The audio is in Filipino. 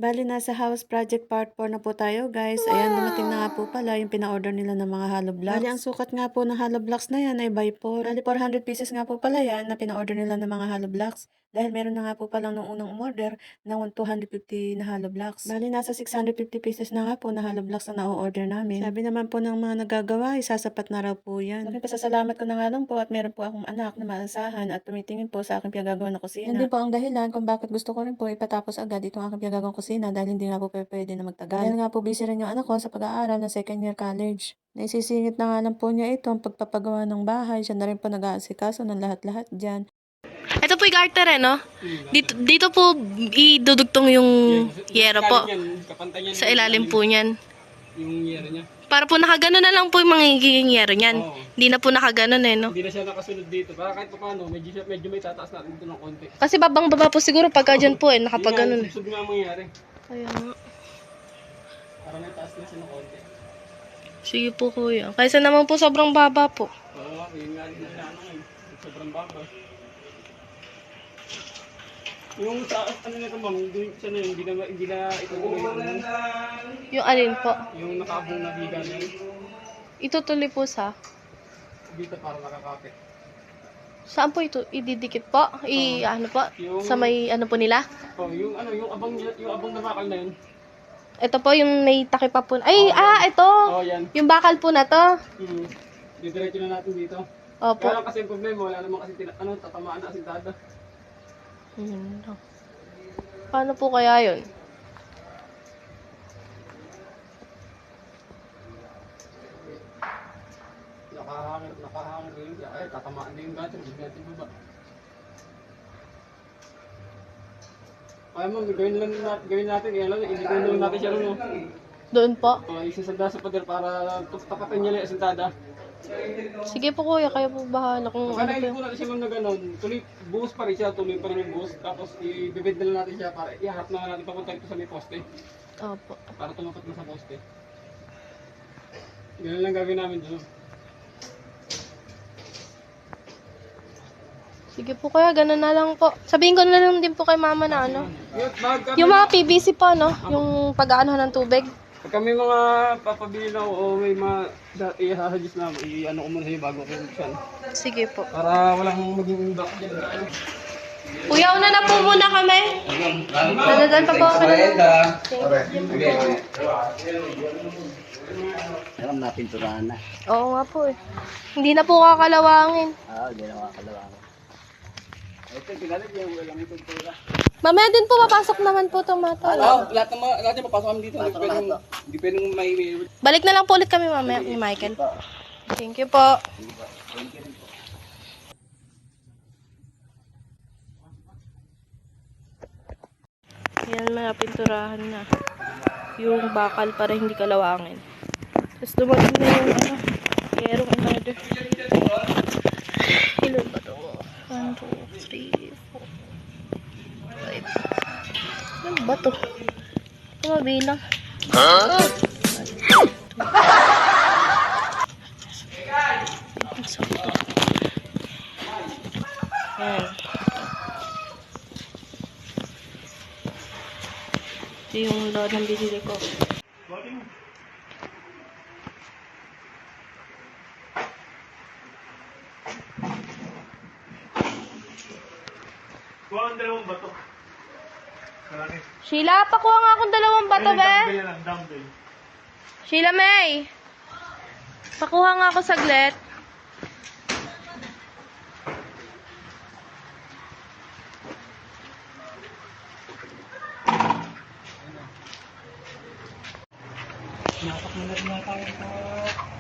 Bali, nasa house project part 4 na po tayo, guys. Ayan, dumating na nga po pala yung pina-order nila ng mga hollow blocks. Bali, ang sukat nga po ng hollow blocks na yan ay by 4. Bali, 400 pieces nga po pala yan na pina-order nila ng mga hollow blocks. Dahil meron na nga po palang nung unang umorder ng 250 na hollow blocks. Bali, nasa 650 pieces na nga po na hollow blocks na na-order namin. Sabi naman po ng mga nagagawa, isasapat na raw po yan. Sabi, pasasalamat ko na nga lang po at meron po akong anak na maasahan at tumitingin po sa aking pinagagawa na kusina. Hindi po ang dahilan kung bakit gusto ko rin po ipatapos agad itong aking pinagagawang kusina dahil hindi nga po pwede na magtagal. Dahil nga po busy rin yung anak ko sa pag-aaral ng second year college. Naisisingit na nga lang po niya ito ang pagpapagawa ng bahay. Siya na rin po nag-aasikaso ng lahat-lahat dyan. Ito po yung garter no? Dito po idudugtong yung yero po. Sa ilalim po niyan. Yung yero niya. Para po nakagano na lang po yung magiging yero niyan. Oo. Hindi na po nakagano no? Hindi na siya nakasunod dito. Para kahit paano, medyo may tataas natin dito ng konti. Kasi babang-baba po siguro pagka dyan po nakapagano na. Subsub nga mangyari. Kaya nga. Para may taas na siya ng konti. Sige po kuya. Kaysa naman po sobrang baba po. Oo, yun nga din na ngayon. Sobrang baba. Yung taas, ano nito ma'am, doon siya na yun, hindi na ito Yung alin po? yung nakaabong na biga na yun. Itutuloy po sa? Dito parang nakakapit. Saan po ito? Ididikit po? Ano po? Yung- Sa may ano po nila? Oh, yung ano, yung abang na bakal na yun. Ito po yung may takip pa po. Ay, ito! Oh, yan. Yung bakal po na to. Didiretso na natin dito. Opo. Kaya lang kasi yung problema, wala namang kasi tatamaan na asintada. Paano po kaya yun? Nakahangin rin siya. Ay, tatamaan din yung gato. Hindi natin baba. Kaya mo, gawin natin. Yan lang, hindi ko natin siya rin. Doon po? Isasanda sa pader para tapatan niya lang yung asintada. Sige po kuya, kayo po bahala kung Sana ano hindi po. ko natin siya mong na gano'n. Buhos pa rin siya, tuloy pa rin yung buhos. Tapos ibibid na natin siya para iharap na natin papunta dito sa may poste. Opo. Para tumapat na sa poste. Ganun lang gagawin namin doon. Sige po kuya, ganun na lang po. Sabihin ko na lang din po kay mama na ano. Yung mga PVC po, no? Yung pag-aano ng tubig. Pag kami mga papabili na o may mga i-suggest na i-ano ko muna sa'yo bago ko buksan. Sige po. Para walang maging back dyan. Kuya, una na po muna kami. Dadadal pa po ako. Alam na, pinturahan na. Oo nga po eh. Hindi na po kakalawangin. Hindi na makakalawang. Ito, pinalit yung walang pintura. Mamaya din po, papasok naman po itong mata. Lahat yung mapasok kami dito. Hindi pwedeng may... Balik na lang po ulit kami mamaya ni Michael. Thank you po. Yan, mga pinturahan na. Yung bakal para hindi kalawangin. Tapos dumating na yung yerong another. Ilan ba ito? 1, 2, 3, 4, 5. Ano ba ito? Ito mabilang. Ayan. Ito yung load ng binili ko. Kuha ang dalawang bato. Sheila, pakuha nga akong 2 bato, be. Dumbbell. Sheila May. Pakuha nga ako saglit. Napak mo na rin tayo.